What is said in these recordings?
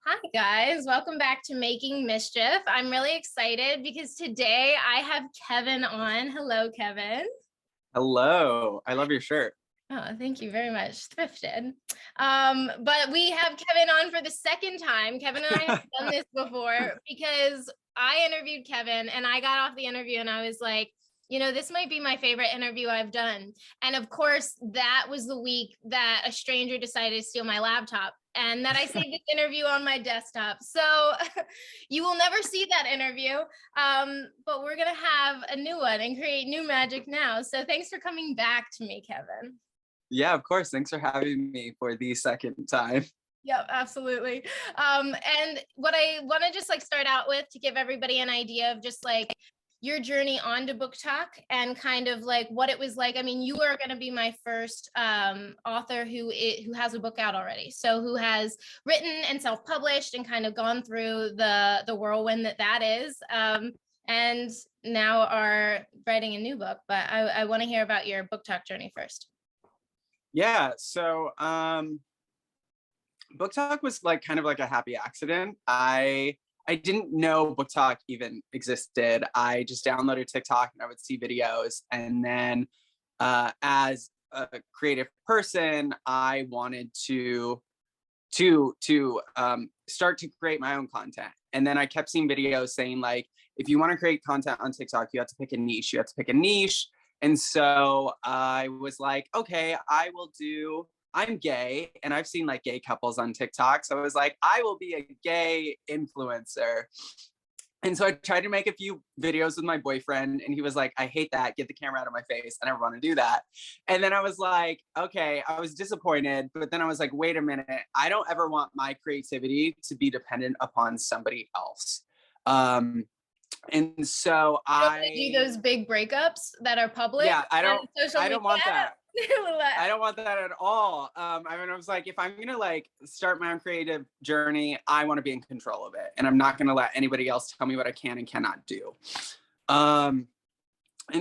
Hi guys, welcome back to Making Mischief. I'm really excited because today I have Kevin on. Hello, Kevin. Hello. I love your shirt. Oh, thank you very much. Thrifted. But we have Kevin on for the second time. Kevin and I have done this before because I interviewed Kevin and I got off the interview and I was like, this might be my favorite interview I've done. And of course, that was the week that a stranger decided to steal my laptop and that I saved this interview on my desktop. So you will never see that interview, but we're going to have a new one and create new magic now. So thanks for coming back to me, Kevin. Yeah, of course. Thanks for having me for the second time. Yep, absolutely. And what I want to just start out with to give everybody an idea of just your journey onto BookTok and kind of what it was like. I mean, you are going to be my first author who has a book out already. So who has written and self-published and kind of gone through the whirlwind that is. And now are writing a new book. But I want to hear about your BookTok journey first. Yeah, so BookTok was kind of a happy accident. I didn't know BookTok even existed. I just downloaded TikTok and I would see videos. And then as a creative person, I wanted to start to create my own content. And then I kept seeing videos saying if you want to create content on TikTok, you have to pick a niche. You have to pick a niche. And so I was like, okay, I'm gay and I've seen gay couples on TikTok. So I was like, I will be a gay influencer. And so I tried to make a few videos with my boyfriend and he was like, I hate that. Get the camera out of my face. I never want to do that. And then I was like, okay, I was disappointed. But then I was like, wait a minute. I don't ever want my creativity to be dependent upon somebody else. And so I do those big breakups that are public. Yeah, I don't want that. I don't want that at all. I was like, if I'm gonna start my own creative journey, I want to be in control of it, and I'm not gonna let anybody else tell me what I can and cannot do. And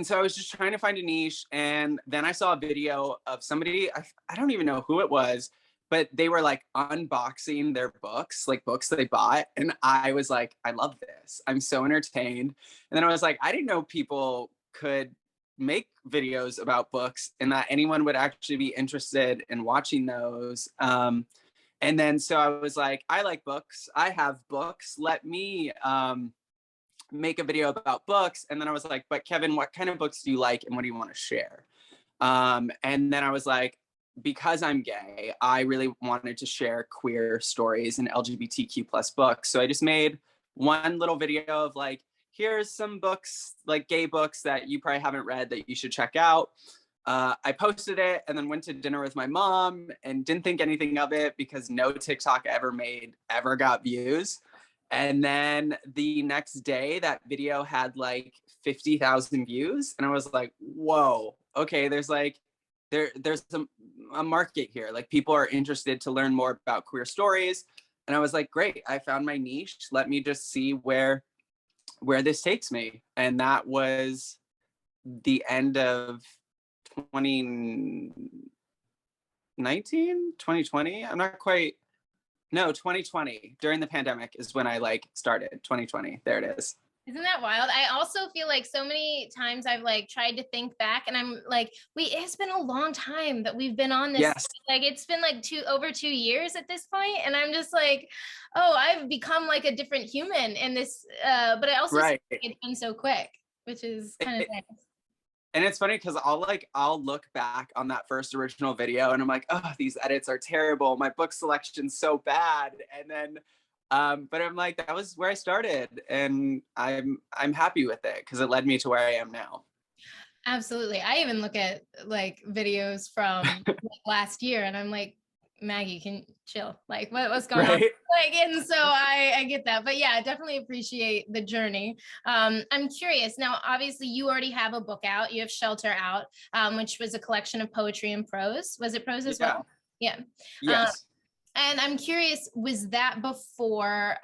so I was just trying to find a niche, and then I saw a video of somebody. I don't even know who it was, but they were unboxing their books, books they bought, and I was like, I love this. I'm so entertained. And then I was like, I didn't know people could make videos about books and that anyone would actually be interested in watching those. And then so I was like, I like books. I have books. Let me make a video about books. And then I was like, but Kevin, what kind of books do you like and what do you want to share? And then I was like, because I'm gay, I really wanted to share queer stories and LGBTQ plus books. So I just made one little video of here's some books, gay books that you probably haven't read that you should check out. I posted it and then went to dinner with my mom and didn't think anything of it because no TikTok ever got views. And then the next day that video had 50,000 views. And I was like, whoa, okay, there's there's a market here. People are interested to learn more about queer stories. And I was like, great, I found my niche. Let me just see where this takes me. And that was the end of 2020. I'm not quite. No, 2020 during the pandemic is when I started. 2020. There it is. Isn't that wild? I also feel so many times I've tried to think back and I'm it's been a long time that we've been on this. Yes. It's been over 2 years at this point. And I'm just oh, I've become a different human in this. But I also right. It's been so quick, which is kind of nice. And it's funny because I'll look back on that first original video and I'm like, oh, these edits are terrible. My book selection's so bad. And then but I'm like, that was where I started and I'm happy with it because it led me to where I am now. Absolutely. I even look at videos from last year and I'm like, Maggie, can chill. What's going on? And so I get that, but yeah, I definitely appreciate the journey. I'm curious now, obviously you already have a book out. You have Shelter Out, which was a collection of poetry and prose. Was it prose as well? Yeah. Yes. And I'm curious, was that before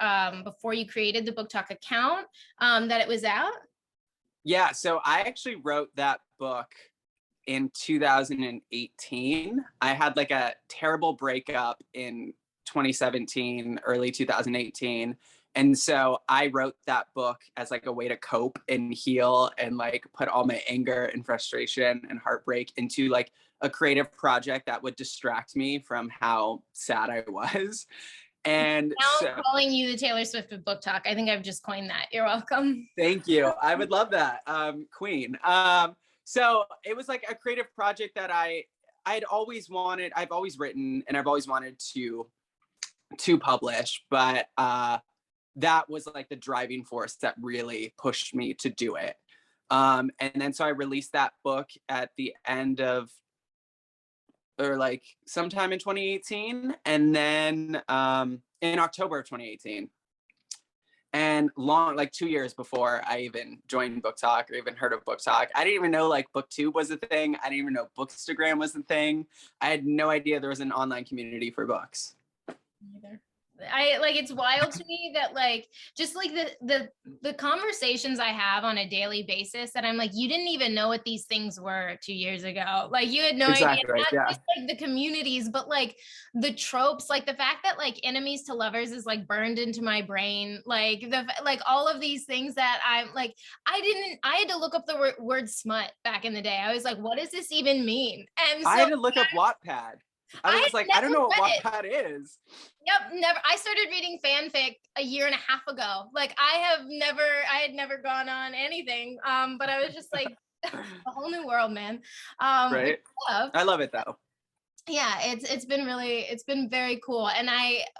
you created the BookTok account that it was out? Yeah, so I actually wrote that book in 2018. I had a terrible breakup in 2017, early 2018. And so I wrote that book as like a way to cope and heal and like put all my anger and frustration and heartbreak into like a creative project that would distract me from how sad I was. And now so, I'm calling you the Taylor Swift of BookTok. I think I've just coined that. You're welcome. Thank you. I would love that, Queen. So it was like a creative project that I'd always wanted. I've always written and I've always wanted to publish, but that was like the driving force that really pushed me to do it. And then so I released that book at the end of, or like sometime in 2018, and then in October of 2018. And like 2 years before I even joined BookTok or even heard of BookTok, I didn't even know like BookTube was a thing. I didn't even know Bookstagram was a thing. I had no idea there was an online community for books. Neither. It's wild to me that like just like the conversations I have on a daily basis that I'm like, you didn't even know what these things were 2 years ago. Like you had no idea. Right, Not yeah. just like the communities, but like the tropes, like the fact that like enemies to lovers is like burned into my brain. Like all of these things that I'm like, I had to look up the word smut back in the day. I was like, what does this even mean? And so I had to look up Wattpad. I was like, I don't know what Wattpad is. Yep, never. I started reading fanfic a year and a half ago. Like I had never gone on anything. But I was just like, a whole new world, man. Right. I love it though. Yeah, it's been very cool. And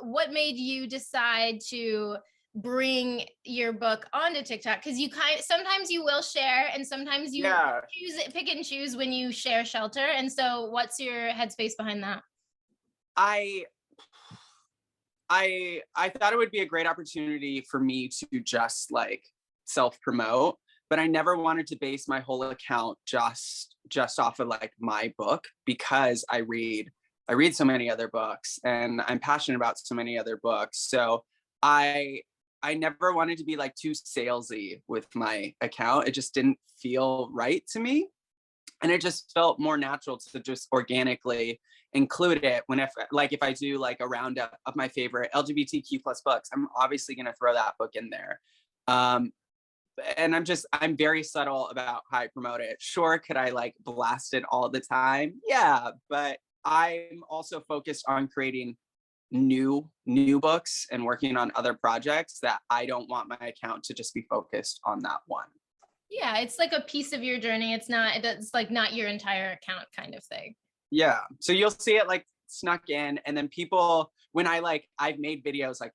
what made you decide to bring your book onto TikTok? Because sometimes you will share and sometimes you pick and choose when you share Shelter. And so what's your headspace behind that? I thought it would be a great opportunity for me to just like self-promote, but I never wanted to base my whole account just off of like my book, because I read so many other books and I'm passionate about so many other books. So I never wanted to be like too salesy with my account. It just didn't feel right to me. And it just felt more natural to just organically include it if I do like a roundup of my favorite LGBTQ plus books, I'm obviously going to throw that book in there. And I'm very subtle about how I promote it. Sure, could I like blast it all the time? Yeah, but I'm also focused on creating new books and working on other projects that I don't want my account to just be focused on that one. Yeah, it's like a piece of your journey. It's like not your entire account kind of thing. Yeah. So you'll see it like snuck in, and then people, when I've made videos like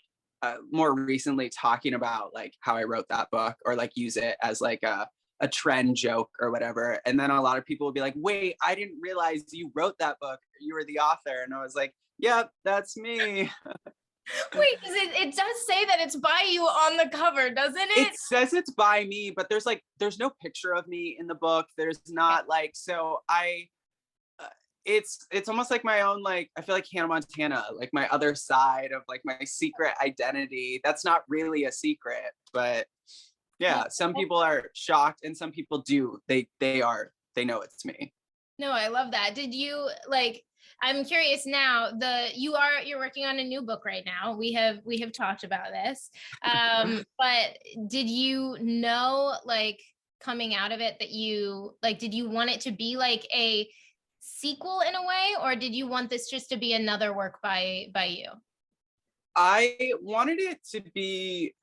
more recently talking about like how I wrote that book, or like use it as like a trend joke or whatever. And then a lot of people will be like, wait, I didn't realize you wrote that book. You were the author. And I was like, yep, that's me. Wait, because it does say that it's by you on the cover, doesn't it? It says it's by me, but there's no picture of me in the book. There's not like, so it's almost like my own, like, I feel like Hannah Montana, like my other side of like my secret identity. That's not really a secret, but yeah, some people are shocked and some people do. They know it's me. No, I love that. Did you I'm curious now, you're working on a new book right now. We have talked about this. But did you know, like coming out of it, that did you want it to be like a sequel in a way, or did you want this just to be another work by you? I wanted it to be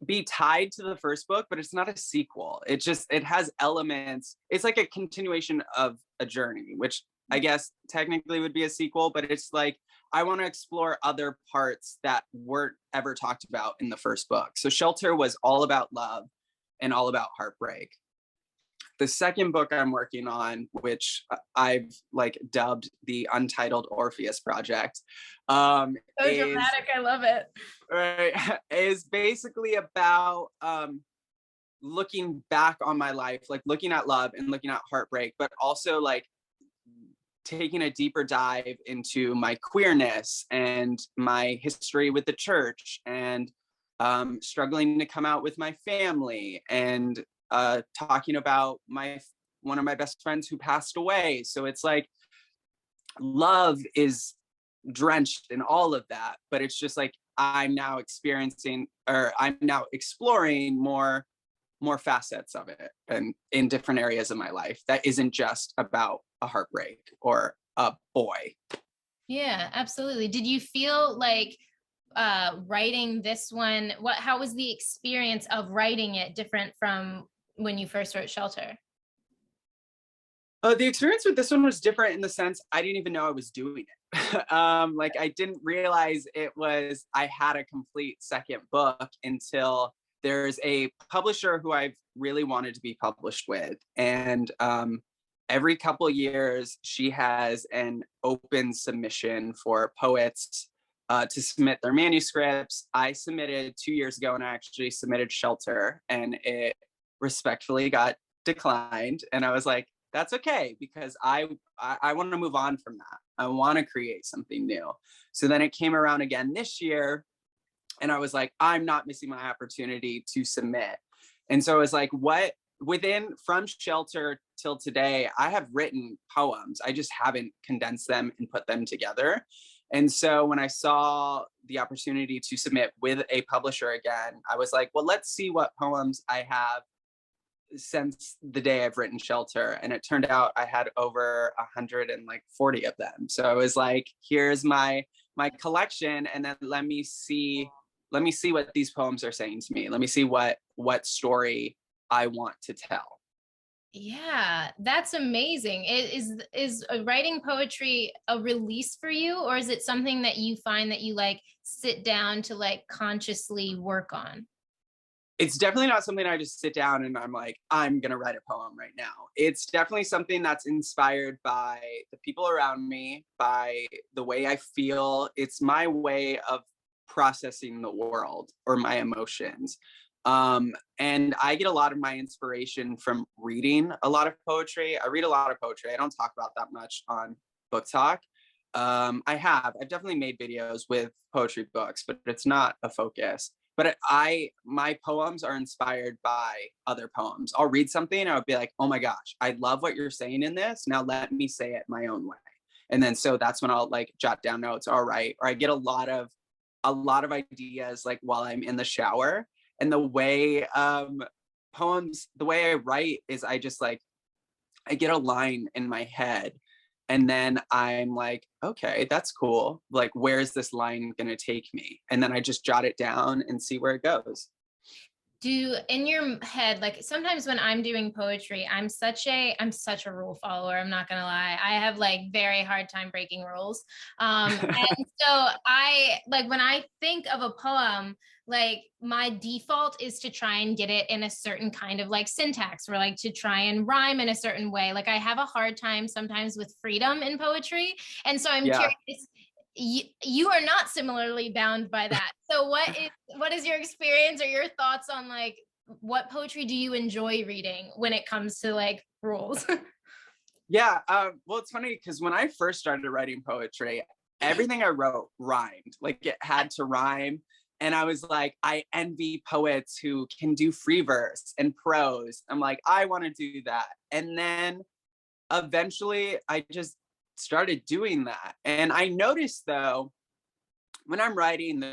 be tied to the first book, but it's not a sequel. It has elements. It's like a continuation of a journey, which I guess technically would be a sequel, but it's like, I want to explore other parts that weren't ever talked about in the first book. So Shelter was all about love and all about heartbreak. The second book I'm working on, which I've like dubbed the Untitled Orpheus Project, so dramatic, I love it. Right, is basically about looking back on my life, like looking at love and looking at heartbreak, but also like taking a deeper dive into my queerness and my history with the church, and struggling to come out with my family, and talking about one of my best friends who passed away. So it's like, love is drenched in all of that, but it's just like I'm now experiencing, or I'm now exploring more facets of it, and in different areas of my life that isn't just about a heartbreak or a boy. Yeah, absolutely. Did you feel like writing this one, how was the experience of writing it different from when you first wrote Shelter? The experience with this one was different in the sense I didn't even know I was doing it. Like I didn't realize I had a complete second book until there's a publisher who I've really wanted to be published with. And every couple years, she has an open submission for poets to submit their manuscripts. I submitted 2 years ago, and I actually submitted Shelter, and it respectfully got declined. And I was like, that's okay, because I want to move on from that. I want to create something new. So then it came around again this year, and I was like, I'm not missing my opportunity to submit. And so I was like, from Shelter till today, I have written poems. I just haven't condensed them and put them together. And so when I saw the opportunity to submit with a publisher again, I was like, well, let's see what poems I have since the day I've written Shelter. And it turned out I had over 140 of them. So I was like, here's my collection, and then let me see what these poems are saying to me. Let me see what story I want to tell. Yeah, that's amazing. Is writing poetry a release for you, or is it something that you find that you like sit down to like consciously work on? It's definitely not something I just sit down and I'm like, I'm going to write a poem right now. It's definitely something that's inspired by the people around me, by the way I feel. It's my way of processing the world or my emotions. And I get a lot of my inspiration from reading a lot of poetry. I read a lot of poetry. I don't talk about that much on BookTok. I've definitely made videos with poetry books, but it's not a focus. But my poems are inspired by other poems. I'll read something and I'll be like, oh my gosh, I love what you're saying in this. Now let me say it my own way. And then so that's when I'll like jot down notes. All right. Or I get a lot of ideas like while I'm in the shower. And the way the way I write is I just like, I get a line in my head, and then I'm like, okay, that's cool. Like, where's this line gonna take me? And then I just jot it down and see where it goes. In your head, like sometimes when I'm doing poetry, I'm such a rule follower. I'm not gonna lie. I have like very hard time breaking rules. And so I like when I think of a poem, like my default is to try and get it in a certain kind of like syntax, or like to try and rhyme in a certain way. Like I have a hard time sometimes with freedom in poetry. And so I'm curious, you are not similarly bound by that. So what is your experience or your thoughts on like what poetry do you enjoy reading when it comes to like rules? Yeah, well, it's funny because when I first started writing poetry, everything I wrote rhymed. Like it had to rhyme. And I was like, I envy poets who can do free verse and prose. I'm like, I want to do that. And then eventually I just started doing that. And I noticed though, when I'm writing,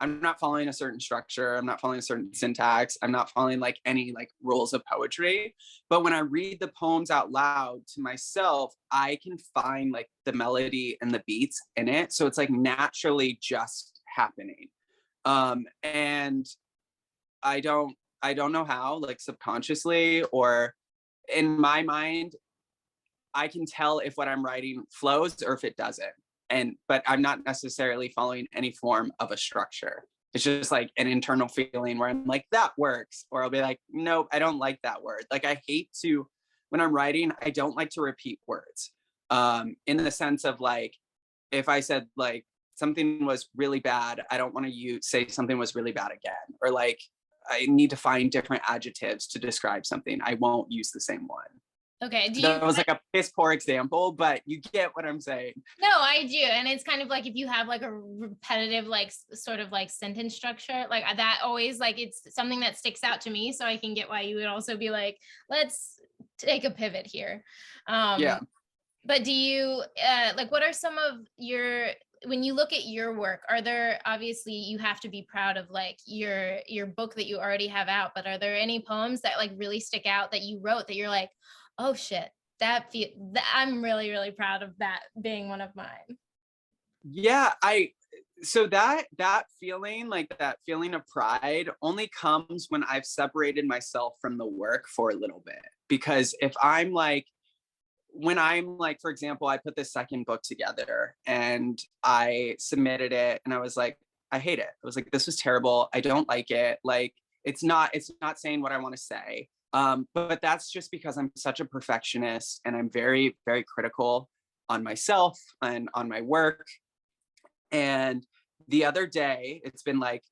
I'm not following a certain structure. I'm not following a certain syntax. I'm not following like any like rules of poetry. But when I read the poems out loud to myself, I can find like the melody and the beats in it. So it's like naturally just happening. And I don't know how, like subconsciously or in my mind, I can tell if what I'm writing flows or if it doesn't. But I'm not necessarily following any form of a structure. It's just like an internal feeling where I'm like, that works. Or I'll be like, nope, I don't like that word. Like when I'm writing, I don't like to repeat words. In the sense of like, if I said like something was really bad, I don't want to say something was really bad again. Or like, I need to find different adjectives to describe something. I won't use the same one. Okay. That was like a piss poor example, but you get what I'm saying. No, I do. And it's kind of like if you have like a repetitive, like sort of like sentence structure, like that always like it's something that sticks out to me. So I can get why you would also be like, let's take a pivot here. Yeah. But do you, like, what are some of your, when you look at your work, are there, obviously you have to be proud of like your book that you already have out, but are there any poems that like really stick out that you wrote that you're like, oh shit, I'm really, really proud of that being one of mine? Yeah, so that feeling, like that feeling of pride only comes when I've separated myself from the work for a little bit. Because if I'm like, when I'm like, for example, I put this second book together and I submitted it and I was like, I hate it. I was like, this was terrible. I don't like it. Like, it's not saying what I want to say. But that's just because I'm such a perfectionist and I'm very, very critical on myself and on my work. And the other day, it's been like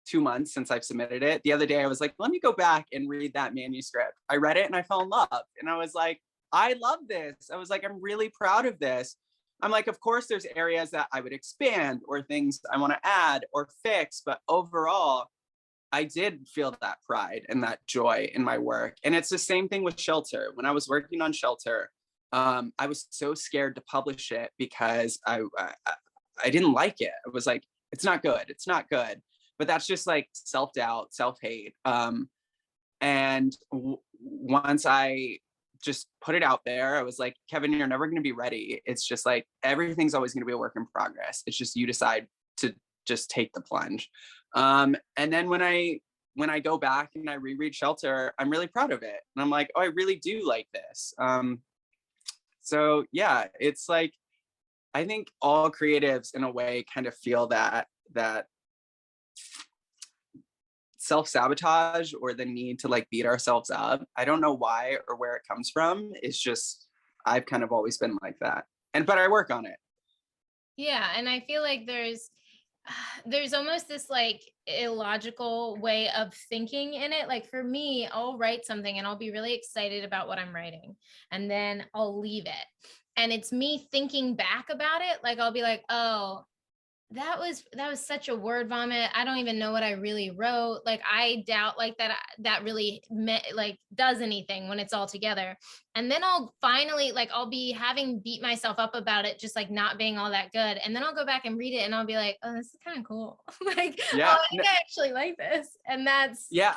2 months since I've submitted it. The other day, I was like, let me go back and read that manuscript. I read it and I fell in love. And I was like, I love this. I was like, I'm really proud of this. I'm like, of course, there's areas that I would expand or things I want to add or fix. But overall, I did feel that pride and that joy in my work. And it's the same thing with Shelter. When I was working on Shelter, I was so scared to publish it because I didn't like it. I was like, it's not good. It's not good. But that's just like self-doubt, self-hate. And once I just put it out there, I was like, Kevin, you're never going to be ready. It's just like, everything's always going to be a work in progress. It's just, you decide to just take the plunge. And then when I go back and I reread Shelter, I'm really proud of it. And I'm like, oh, I really do like this. So yeah, it's like, I think all creatives in a way kind of feel that self-sabotage or the need to like beat ourselves up. I don't know why or where it comes from. It's just, I've kind of always been like that. But I work on it. Yeah. And I feel like there's almost this like illogical way of thinking in it. Like for me, I'll write something and I'll be really excited about what I'm writing, and then I'll leave it. And it's me thinking back about it. Like I'll be like, oh, that was such a word vomit. I don't even know what I really wrote. Like I doubt like that really like does anything when it's all together. And then I'll finally, like, I'll be having beat myself up about it, just like not being all that good. And then I'll go back and read it and I'll be like, oh, this is kind of cool. Like, Yeah, oh, I think I actually like this. And that's, yeah.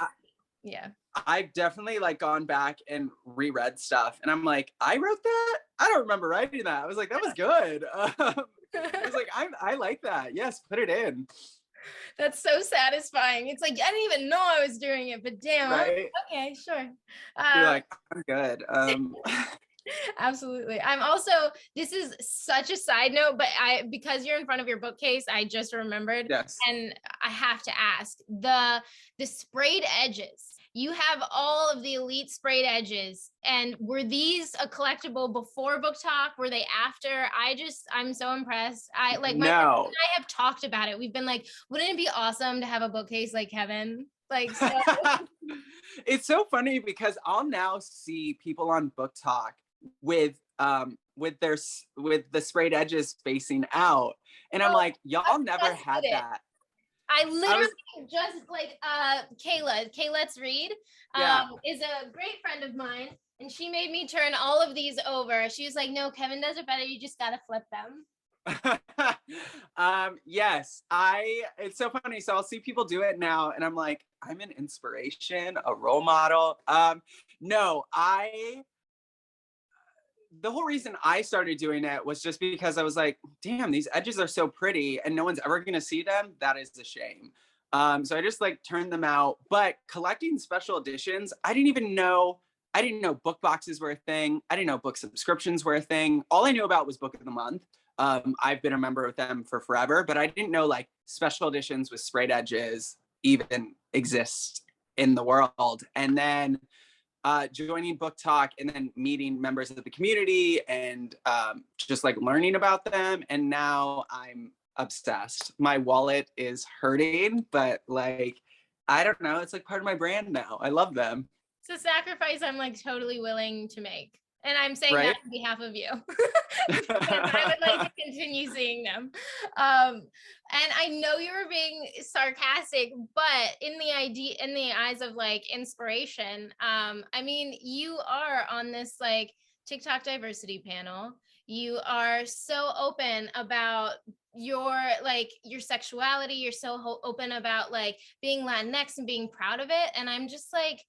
I've definitely like gone back and reread stuff and I'm like, I wrote that? I don't remember writing that. I was like, that was good. I was like, I like that. Yes, put it in. That's so satisfying. It's like, I didn't even know I was doing it, but damn, right? Okay, sure. You're like, I'm good. Absolutely. I'm also, this is such a side note, but because you're in front of your bookcase, I just remembered. Yes. And I have to ask, the sprayed edges. You have all of the elite sprayed edges. And were these a collectible before BookTok? Were they after? I'm so impressed. My friend and I have talked about it. We've been like, wouldn't it be awesome to have a bookcase like Kevin? Like, so. It's so funny because I'll now see people on BookTok with the sprayed edges facing out, and I'm like, y'all never had that. I literally just like Kayla Let's Read is a great friend of mine, and she made me turn all of these over. She was like, no, Kevin does it better, you just gotta flip them. Yes, it's so funny. So I'll see people do it now and I'm like, I'm an inspiration, a role model. No, the whole reason I started doing it was just because I was like, damn, these edges are so pretty and no one's ever going to see them. That is a shame. So I just like turned them out, but collecting special editions, I didn't know book boxes were a thing. I didn't know book subscriptions were a thing. All I knew about was Book of the Month. I've been a member of them for forever, but I didn't know like special editions with sprayed edges even exist in the world. And then joining BookTok and then meeting members of the community and just like learning about them. And now I'm obsessed. My wallet is hurting, but like, I don't know. It's like part of my brand now. I love them. It's a sacrifice I'm like totally willing to make. And I'm saying that on behalf of you. I would like to continue seeing them. And I know you were being sarcastic, but in the eyes of like inspiration, I mean, you are on this like TikTok diversity panel. You are so open about your sexuality. You're so open about like being Latinx and being proud of it. And I'm just like,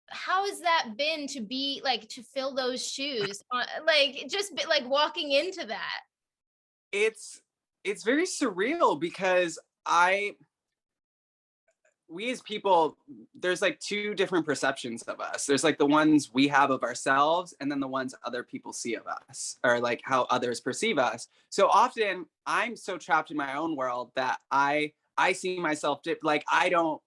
how has that been to be like, to fill those shoes, like just like walking into that? It's very surreal because we as people, there's like two different perceptions of us. There's like the ones we have of ourselves, and then the ones other people see of us, or like how others perceive us. So often I'm so trapped in my own world that I see myself like I don't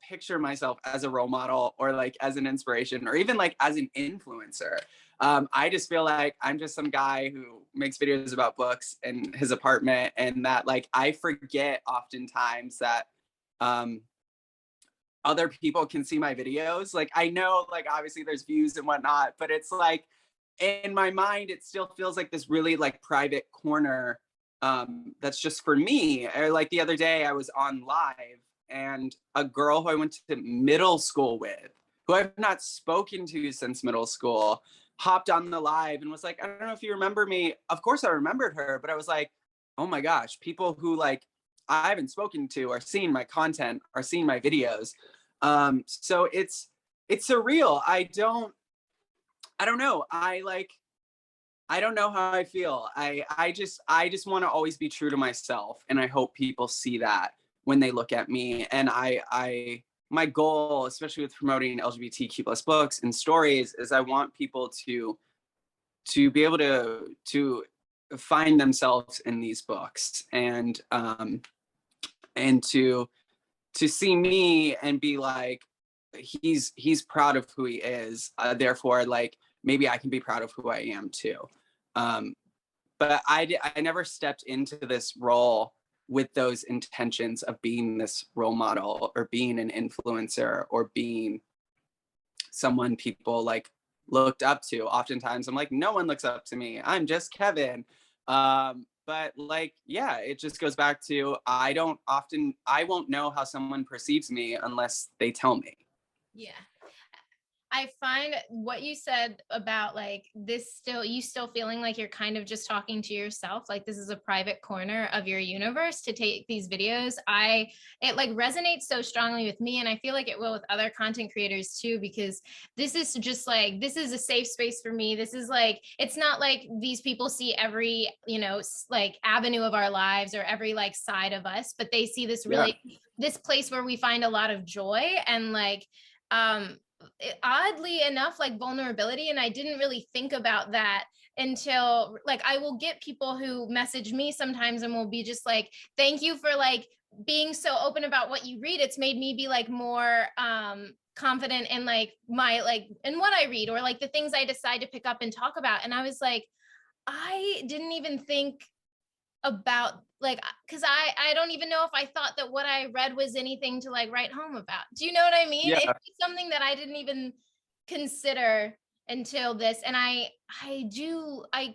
picture myself as a role model or like as an inspiration or even like as an influencer. I just feel like I'm just some guy who makes videos about books in his apartment, and that like I forget oftentimes that other people can see my videos. Like I know like obviously there's views and whatnot, but it's like in my mind it still feels like this really like private corner that's just for me. Or like the other day I was on live, and a girl who I went to middle school with, who I've not spoken to since middle school, hopped on the live and was like, I don't know if you remember me. Of course I remembered her, but I was like, oh my gosh, people who like I haven't spoken to are seeing my content, are seeing my videos. So it's surreal. I don't know. I don't know how I feel. I just want to always be true to myself, and I hope people see that when they look at me. And I my goal, especially with promoting LGBTQ plus books and stories, is I want people to be able to find themselves in these books, and to see me and be like, he's proud of who he is, therefore like maybe I can be proud of who I am too. But I never stepped into this role with those intentions of being this role model or being an influencer or being someone people like looked up to. Oftentimes I'm like, no one looks up to me, I'm just Kevin. But like, yeah, it just goes back to I won't know how someone perceives me unless they tell me. Yeah. I find what you said about like this, you still feeling like you're kind of just talking to yourself, like this is a private corner of your universe to take these videos. It like resonates so strongly with me, and I feel like it will with other content creators too, because this is just like, this is a safe space for me. This is like, it's not like these people see every, like avenue of our lives or every like side of us, but they see this really, this place where we find a lot of joy and like, oddly enough, like vulnerability. And I didn't really think about that until like, I will get people who message me sometimes and will be just like, thank you for like being so open about what you read. It's made me be like more confident in like my, like in what I read, or like the things I decide to pick up and talk about. And I was like, I didn't even think about like, because I don't even know if I thought that what I read was anything to like write home about. Do you know what I mean? Yeah. It's something that I didn't even consider until this. And I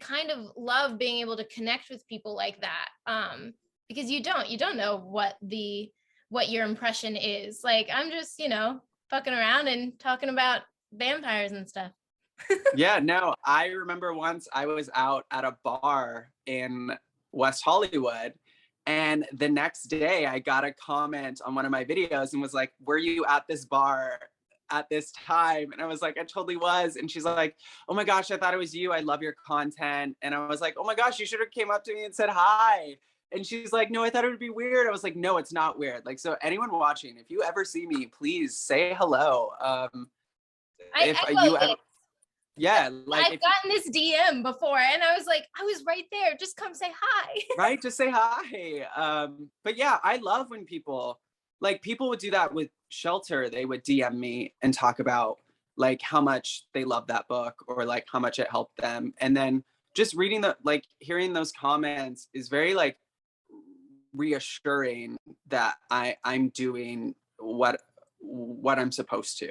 kind of love being able to connect with people like that. Because you don't know what your impression is. Like I'm just, fucking around and talking about vampires and stuff. Yeah, no, I remember once I was out at a bar in West Hollywood, and the next day I got a comment on one of my videos and was like, were you at this bar at this time? And I was like, I totally was. And she's like, oh my gosh, I thought it was you, I love your content. And I was like, oh my gosh, you should have came up to me and said hi. And she's like, no, I thought it would be weird. I was like, no, it's not weird. Like, so anyone watching, if you ever see me, please say hello. If you ever, yeah, like I've gotten this DM before, and I was like, I was right there. Just come say hi. Right, just say hi. But yeah, I love when people would do that with Shelter. They would DM me and talk about like how much they love that book or like how much it helped them. And then just reading hearing those comments is very like reassuring that I'm doing what I'm supposed to.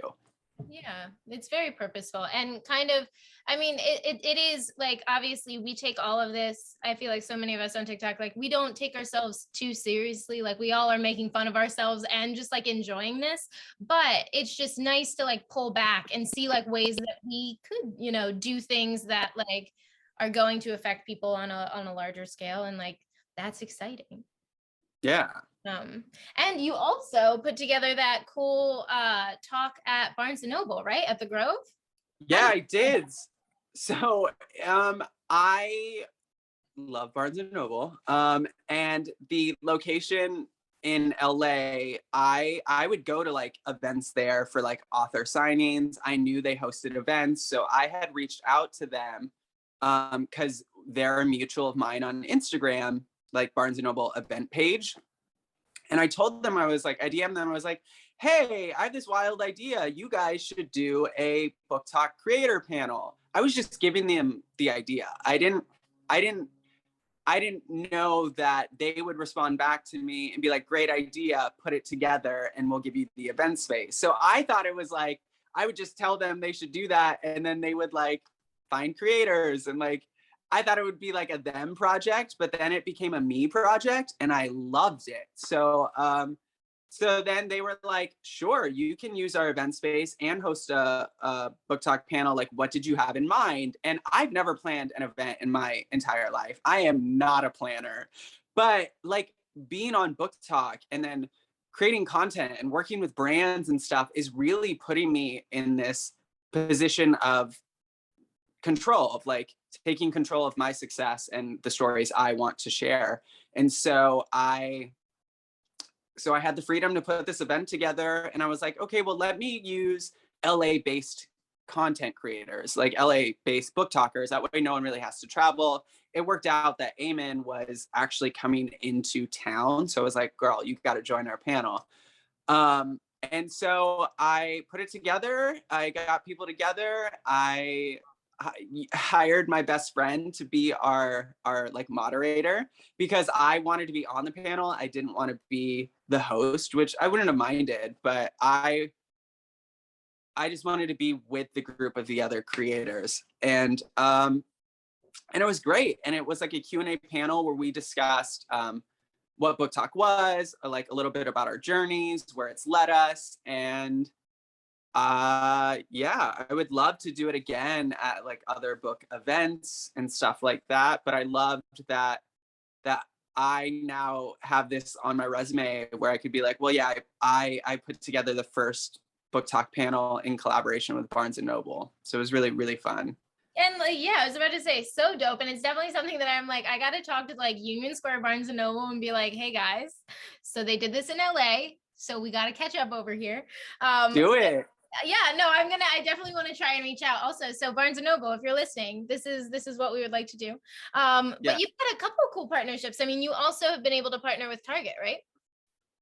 Yeah, it's very purposeful and kind of, I mean, it is like, obviously we take all of this. I feel like so many of us on TikTok, like we don't take ourselves too seriously. Like we all are making fun of ourselves and just like enjoying this, but it's just nice to like pull back and see like ways that we could, do things that like are going to affect people on a larger scale, and like that's exciting. Yeah. And you also put together that cool talk at Barnes and Noble, right? At the Grove? Yeah, I did. So I love Barnes and Noble. And the location in LA, I would go to like events there for like author signings. I knew they hosted events, so I had reached out to them because they're a mutual of mine on Instagram, like Barnes and Noble event page. And I told them, I was like, I DM'd them, I was like, hey, I have this wild idea. You guys should do a BookTok creator panel. I was just giving them the idea. I didn't know that they would respond back to me and be like, great idea, put it together and we'll give you the event space. So I thought it was like, I would just tell them they should do that. And then they would like find creators, and like, I thought it would be like a them project, but then it became a me project and I loved it. So, so then they were like, sure, you can use our event space and host a BookTok panel. Like, what did you have in mind? And I've never planned an event in my entire life. I am not a planner, but like being on BookTok and then creating content and working with brands and stuff is really putting me in this position of control, of like taking control of my success and the stories I want to share. And so I had the freedom to put this event together, and I was like, okay, well, let me use LA-based content creators, like LA-based BookTokers. That way no one really has to travel. It worked out that Eamon was actually coming into town. So I was like, girl, you got to join our panel. And so I put it together. I got people together. I hired my best friend to be our like moderator, because I wanted to be on the panel. I didn't want to be the host, which I wouldn't have minded, but I just wanted to be with the group of the other creators. And it was great. And it was like a Q&A panel where we discussed what BookTok was, like a little bit about our journeys, where it's led us. And yeah, I would love to do it again at like other book events and stuff like that. But I loved that I now have this on my resume where I could be like, well, yeah, I put together the first BookTok panel in collaboration with Barnes and Noble. So it was really, really fun. And like, yeah, I was about to say, so dope. And it's definitely something that I'm like, I got to talk to like Union Square Barnes and Noble and be like, hey guys, so they did this in LA, so we got to catch up over here. Do it. Yeah, no, I definitely want to try and reach out also. So Barnes and Noble, if you're listening, this is what we would like to do. But you've got a couple of cool partnerships. I mean, you also have been able to partner with Target, right?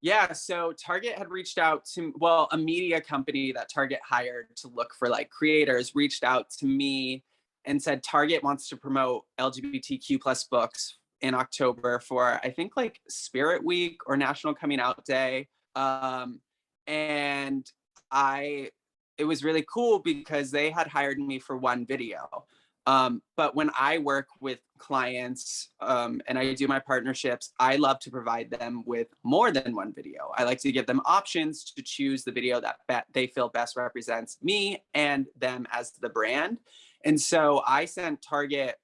Yeah, so Target had reached out to, well, a media company that Target hired to look for like creators reached out to me and said Target wants to promote LGBTQ plus books in October for, I think, like Spirit Week or National Coming Out Day. And it was really cool because they had hired me for one video. But when I work with clients and I do my partnerships, I love to provide them with more than one video. I like to give them options to choose the video that they feel best represents me and them as the brand. And so I sent Target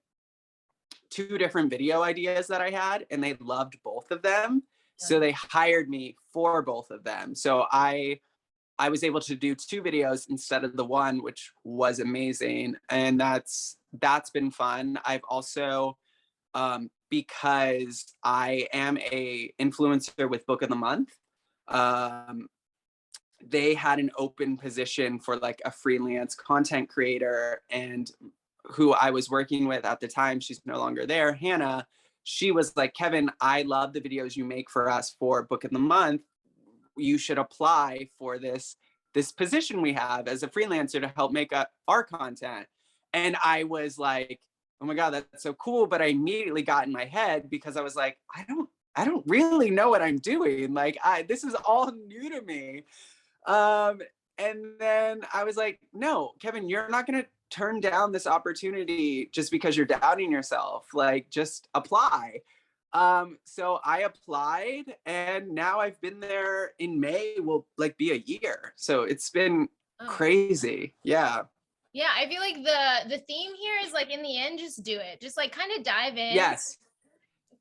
2 different video ideas that I had, and they loved both of them. Yeah. So they hired me for both of them. So I was able to do 2 videos instead of the one, which was amazing. And that's been fun. I've also, because I am a influencer with Book of the Month, they had an open position for like a freelance content creator, and who I was working with at the time, she's no longer there, Hannah, she was like, Kevin, I love the videos you make for us for Book of the Month. You should apply for this position we have as a freelancer to help make our content. And I was like, oh my God, that's so cool. But I immediately got in my head because I was like, I don't really know what I'm doing. Like, this is all new to me. And then I was like, no, Kevin, you're not going to turn down this opportunity just because you're doubting yourself. Like, just apply. So I applied, and now I've been there. In May will like be a year. So it's been crazy. Yeah. Yeah, I feel like the theme here is like, in the end, just do it. Just like kind of dive in. Yes.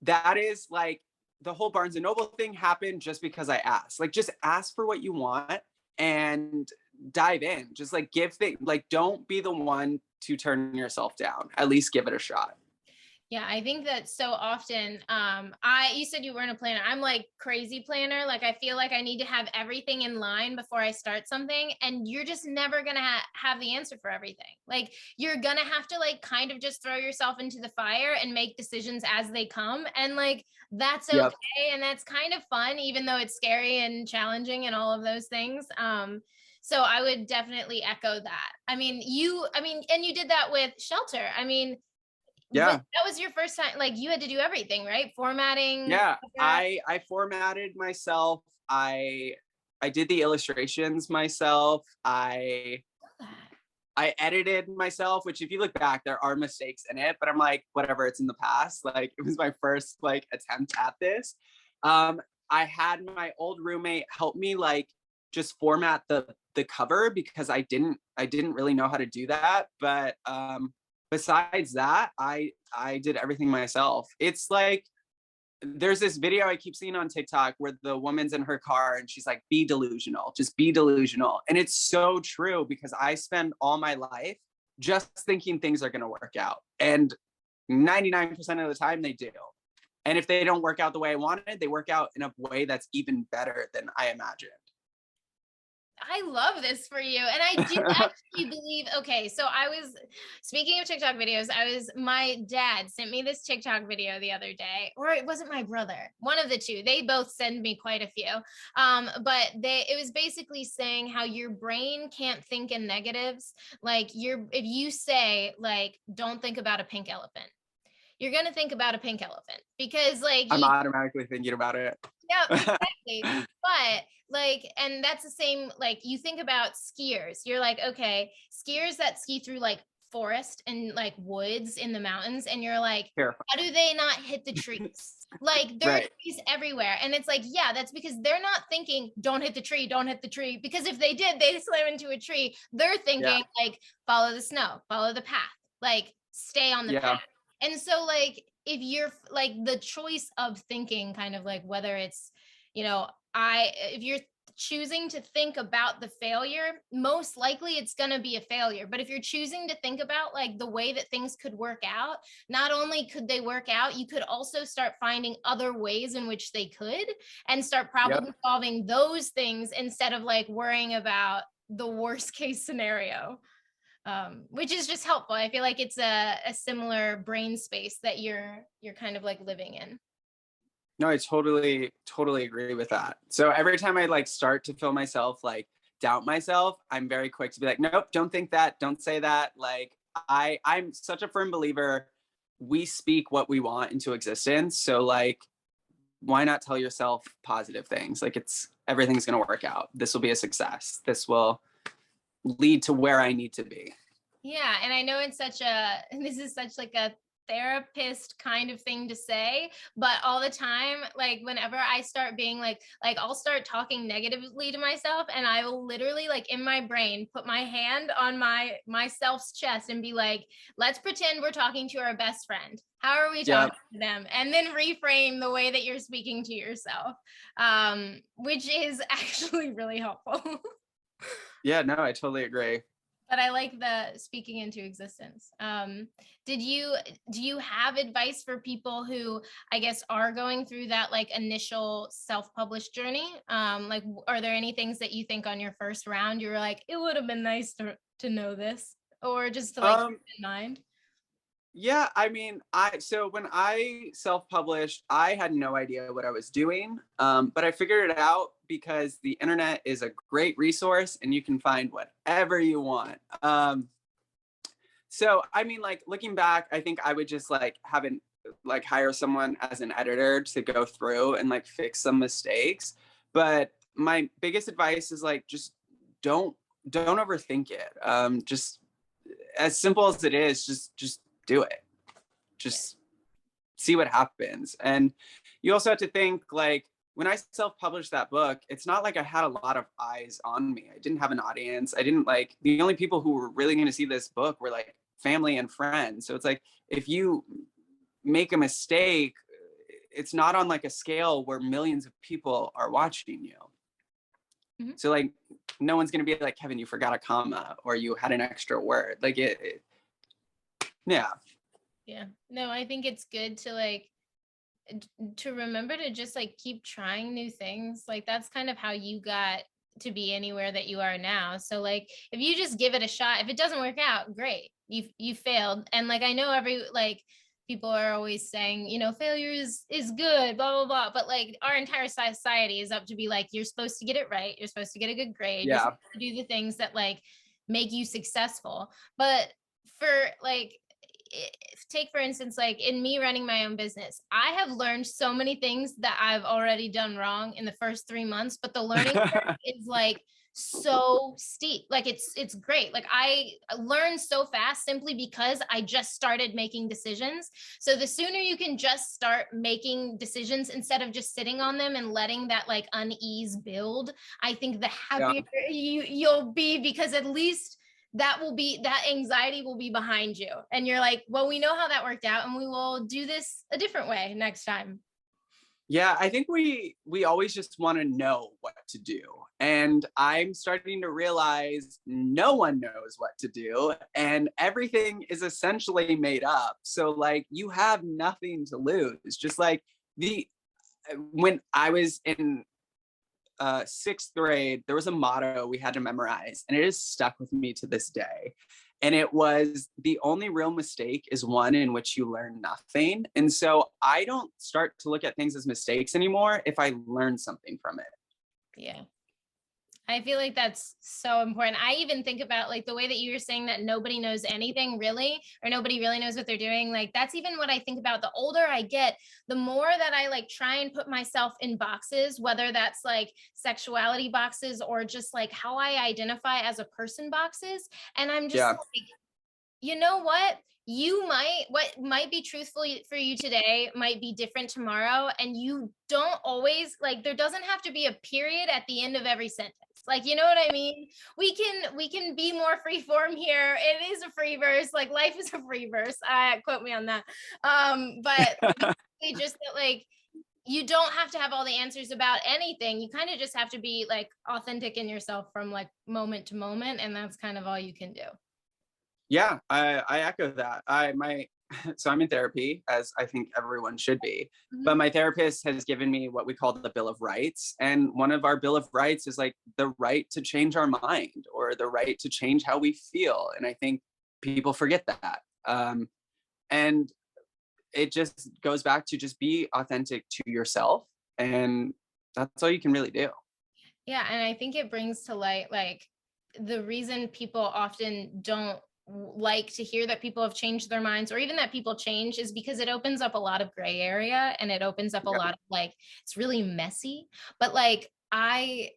That is like the whole Barnes and Noble thing happened just because I asked. Like, just ask for what you want and dive in. Just like give things, like, don't be the one to turn yourself down. At least give it a shot. Yeah, I think that so often, you said you weren't a planner. I'm like crazy planner. Like, I feel like I need to have everything in line before I start something. And you're just never going to have the answer for everything. Like, you're going to have to like kind of just throw yourself into the fire and make decisions as they come. And like, that's okay. Yep. And that's kind of fun, even though it's scary and challenging and all of those things. So I would definitely echo that. And you did that with Shelter. I mean, Yeah. that was your first time, like you had to do everything, right? Formatting. Yeah, I formatted myself. I did the illustrations myself. I edited myself, which if you look back, there are mistakes in it, but I'm like, whatever, it's in the past. Like, it was my first like attempt at this. I had my old roommate help me like just format the cover because I didn't really know how to do that. But besides that, I did everything myself. It's like, there's this video I keep seeing on TikTok where the woman's in her car and she's like, be delusional, just be delusional. And it's so true because I spend all my life just thinking things are going to work out. And 99% of the time they do. And if they don't work out the way I wanted, they work out in a way that's even better than I imagined. I love this for you. And I do actually believe, okay, so speaking of TikTok videos, my dad sent me this TikTok video the other day, or it wasn't my brother, one of the two. They both send me quite a few. But it was basically saying how your brain can't think in negatives. Like if you say like, don't think about a pink elephant, you're going to think about a pink elephant because like I'm automatically thinking about it. Yeah, exactly. But like, and that's the same, like you think about skiers, you're like, okay, skiers that ski through like forest and like woods in the mountains, and you're like, Terrifying. how do they not hit the trees? Like there are trees everywhere. And it's like, yeah, that's because they're not thinking, don't hit the tree, don't hit the tree. Because if they did, they'd slam into a tree. They're thinking like, follow the snow, follow the path, like stay on the path. And so like, if you're like the choice of thinking kind of like whether it's, if you're choosing to think about the failure, most likely it's going to be a failure. But if you're choosing to think about like the way that things could work out, not only could they work out, you could also start finding other ways in which they could, and start problem solving those things instead of like worrying about the worst case scenario. Which is just helpful. I feel like it's a similar brain space that you're kind of like living in. No, I totally agree with that. So every time I like start to feel myself like doubt myself, I'm very quick to be like, nope, don't think that, don't say that. Like I'm such a firm believer, we speak what we want into existence. So like, why not tell yourself positive things? Like everything's going to work out. This will be a success. This will lead to where I need to be. Yeah. And I know this is such like a therapist kind of thing to say, but all the time, like whenever I start being like I'll start talking negatively to myself, and I will literally like in my brain put my hand on myself's chest and be like, let's pretend we're talking to our best friend. How are we talking to them? And then reframe the way that you're speaking to yourself, which is actually really helpful. Yeah, no, I totally agree. But I like the speaking into existence. Do you have advice for people who I guess are going through that like initial self-published journey? Like, are there any things that you think on your first round you were like, it would have been nice to know this, or just to like keep in mind? Yeah, I mean, so when I self-published, I had no idea what I was doing, but I figured it out because the internet is a great resource and you can find whatever you want. So, I mean, like looking back, I think I would just like hire someone as an editor to go through and like fix some mistakes. But my biggest advice is like, just don't overthink it. Just as simple as it is, just do it. Just see what happens. And you also have to think like, when I self-published that book, it's not like I had a lot of eyes on me. I didn't have an audience. I didn't like, the only people who were really going to see this book were like family and friends. So it's like, if you make a mistake, it's not on like a scale where millions of people are watching you. Mm-hmm. So like, no one's going to be like, Kevin, you forgot a comma or you had an extra word. Like yeah. Yeah. No, I think it's good to like, to remember to just like keep trying new things. Like that's kind of how you got to be anywhere that you are now. So like if you just give it a shot, if it doesn't work out, great, you failed. And like I know like people are always saying, you know, failure is good, blah blah blah, but like our entire society is up to be like, you're supposed to get it right, you're supposed to get a good grade, you're supposed to do the things that like make you successful. But for like, take for instance, like in me running my own business, I have learned so many things that I've already done wrong in the first 3 months, but the learning curve is like so steep. Like it's great. Like I learned so fast simply because I just started making decisions. So the sooner you can just start making decisions instead of just sitting on them and letting that like unease build, I think the happier you'll be, because at least that anxiety will be behind you. And you're like, well, we know how that worked out and we will do this a different way next time. Yeah, I think we always just want to know what to do. And I'm starting to realize no one knows what to do and everything is essentially made up. So like you have nothing to lose. Just like when I was in 6th grade, there was a motto we had to memorize and it is stuck with me to this day. And it was, the only real mistake is one in which you learn nothing. And so I don't start to look at things as mistakes anymore if I learn something from it. Yeah. I feel like that's so important. I even think about like the way that you were saying that nobody knows anything really, or nobody really knows what they're doing. Like that's even what I think about. The older I get, the more that I like try and put myself in boxes, whether that's like sexuality boxes or just like how I identify as a person boxes. And I'm just like, you know what? What might be truthful for you today might be different tomorrow. And you don't always like, there doesn't have to be a period at the end of every sentence. Like, you know what I mean? We can be more free form here. It is a free verse. Like life is a free verse. Quote me on that. But just that like, you don't have to have all the answers about anything. You kind of just have to be like authentic in yourself from like moment to moment. And that's kind of all you can do. Yeah, I echo that. So I'm in therapy, as I think everyone should be, but my therapist has given me what we call the Bill of Rights. And one of our Bill of Rights is like the right to change our mind or the right to change how we feel. And I think people forget that. And it just goes back to just be authentic to yourself. And that's all you can really do. Yeah. And I think it brings to light, like the reason people often don't like to hear that people have changed their minds or even that people change is because it opens up a lot of gray area and it opens up a lot of like, it's really messy. But like, I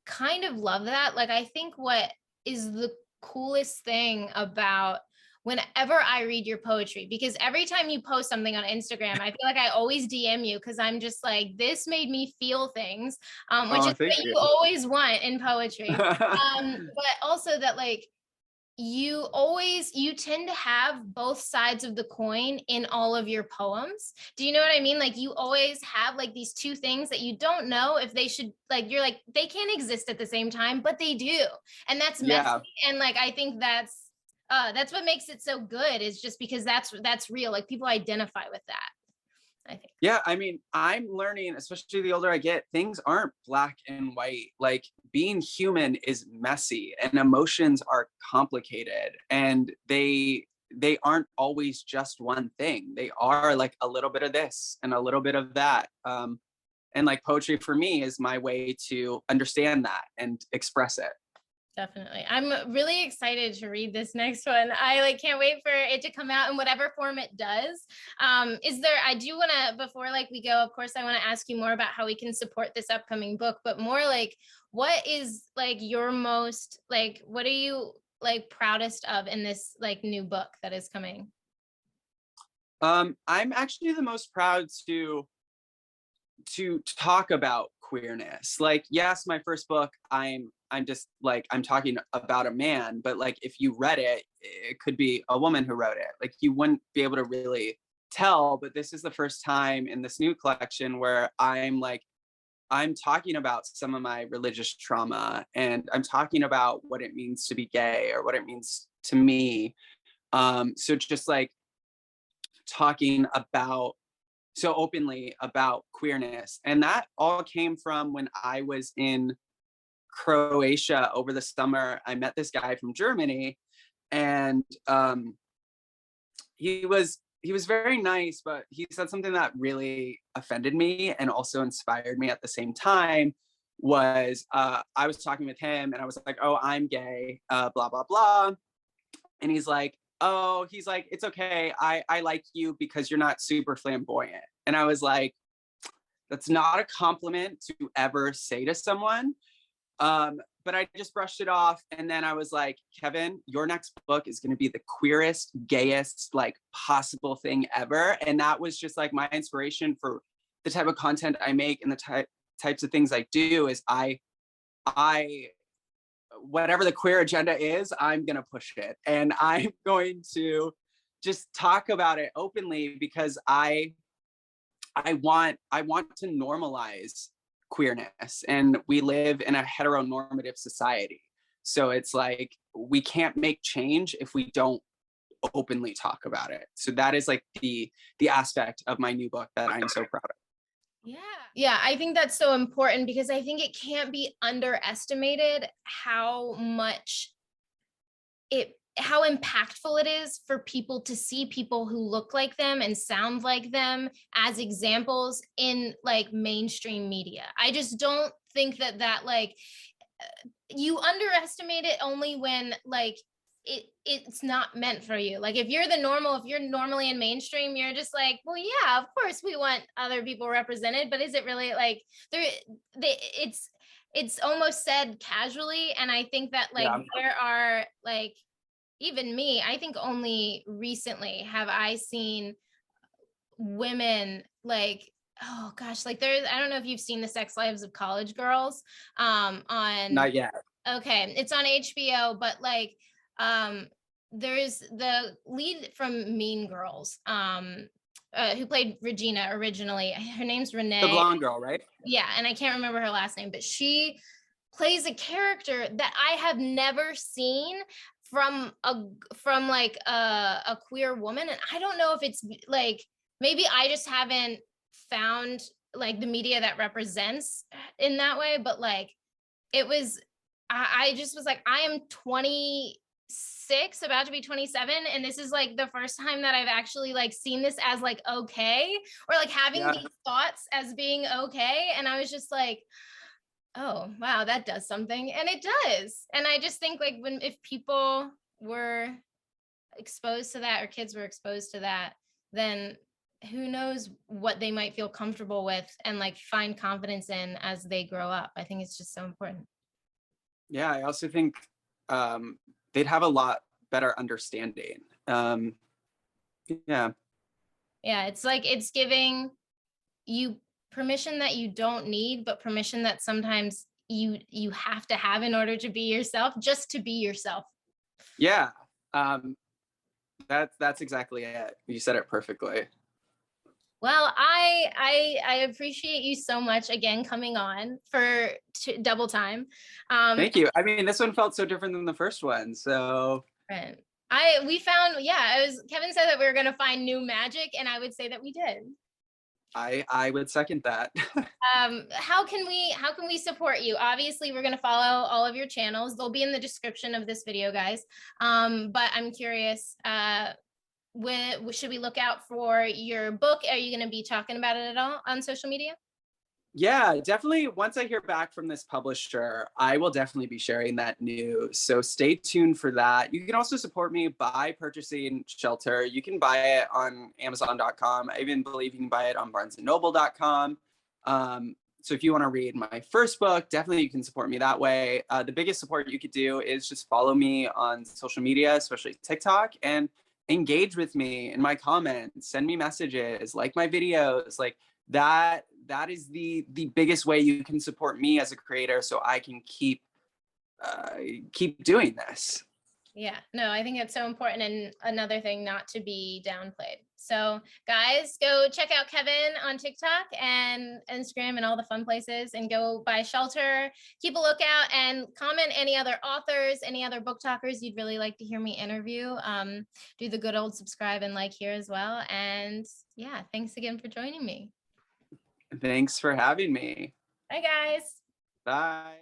kind of love that. Like, I think what is the coolest thing about whenever I read your poetry, because every time you post something on Instagram, I feel like I always DM you because I'm just like, this made me feel things, which is what you always want in poetry. But also that like, you tend to have both sides of the coin in all of your poems. Do you know what I mean? Like you always have like these two things that you don't know if they should, like, you're like, they can't exist at the same time, but they do. And that's messy. And like, I think that's what makes it so good, is just because that's real. Like people identify with that, I think. Yeah, I mean, I'm learning, especially the older I get, things aren't black and white. Like being human is messy and emotions are complicated and they aren't always just one thing. They are like a little bit of this and a little bit of that. And like poetry for me is my way to understand that and express it. Definitely. I'm really excited to read this next one. I like can't wait for it to come out in whatever form it does. I do want to, before like we go, of course, I want to ask you more about how we can support this upcoming book, but more like, what is like your most, like, what are you like proudest of in this like new book that is coming? I'm actually the most proud to to talk about queerness. Like, yes, my first book, I'm just like, I'm talking about a man, but like, if you read it, it could be a woman who wrote it. Like, you wouldn't be able to really tell. But this is the first time in this new collection where I'm talking about some of my religious trauma, and I'm talking about what it means to be gay, or what it means to me. So just like talking about so openly about queerness. And that all came from when I was in Croatia over the summer. I met this guy from Germany, and he was very nice, but he said something that really offended me and also inspired me at the same time. Was I was talking with him, and I was like, oh, I'm gay, blah blah blah. And he's like, it's okay, I like you because you're not super flamboyant. And I was like, that's not a compliment to ever say to someone. But I just brushed it off. And then I was like, Kevin, your next book is going to be the queerest, gayest, like, possible thing ever. And that was just like my inspiration for the type of content I make, and the types of things I do. Is I whatever the queer agenda is, I'm going to push it. And I'm going to just talk about it openly, because I want to normalize queerness. And we live in a heteronormative society. So it's like, we can't make change if we don't openly talk about it. So that is like the aspect of my new book that I'm so proud of. Yeah, I think that's so important, because I think it can't be underestimated how impactful it is for people to see people who look like them and sound like them as examples in like mainstream media. I just don't think that like you underestimate it only when like it's not meant for you. Like, if you're normally in mainstream, you're just like, well, yeah, of course we want other people represented, but is it really like it's almost said casually. And I think that like there are like, even me, I think only recently have I seen women like, oh gosh, like I don't know if you've seen The Sex Lives of College Girls on Not yet. Okay, it's on HBO, but like there's the lead from Mean Girls who played Regina originally. Her name's Renee. The blonde girl, right? Yeah, and I can't remember her last name, but she plays a character that I have never seen from like a queer woman. And I don't know if it's like, maybe I just haven't found like the media that represents in that way, but like it was, I just was like, I am 26, about to be 27, and this is like the first time that I've actually like seen this as like okay, or like having these thoughts as being okay. And I was just like, oh wow, that does something. And it does. And I just think like, if people were exposed to that, or kids were exposed to that, then who knows what they might feel comfortable with and like find confidence in as they grow up. I think it's just so important. Yeah, I also think they'd have a lot better understanding. Yeah, it's like, it's giving you permission that you don't need, but permission that sometimes you have to have in order to be yourself, just to be yourself. Yeah, that's exactly it. You said it perfectly. Well, I appreciate you so much again coming on for double time. Thank you. I mean, this one felt so different than the first one. So right. We found, Kevin said that we were going to find new magic, and I would say that we did. I would second that. How can we support you? Obviously, we're going to follow all of your channels. They'll be in the description of this video, guys. But I'm curious, should we look out for your book? Are you going to be talking about it at all on social media? Yeah, definitely. Once I hear back from this publisher, I will definitely be sharing that news. So stay tuned for that. You can also support me by purchasing Shelter. You can buy it on Amazon.com. I even believe you can buy it on BarnesandNoble.com. So if you want to read my first book, definitely you can support me that way. The biggest support you could do is just follow me on social media, especially TikTok, and engage with me in my comments, send me messages, like my videos, like that that is the biggest way you can support me as a creator, so I can keep doing this. Yeah, no, I think it's so important, and another thing not to be downplayed. So guys, go check out Kevin on TikTok and Instagram and all the fun places, and go buy Shelter. Keep a lookout and comment any other authors, any other book talkers you'd really like to hear me interview. Do the good old subscribe and like here as well. And yeah, thanks again for joining me. Thanks for having me. Bye guys. Bye.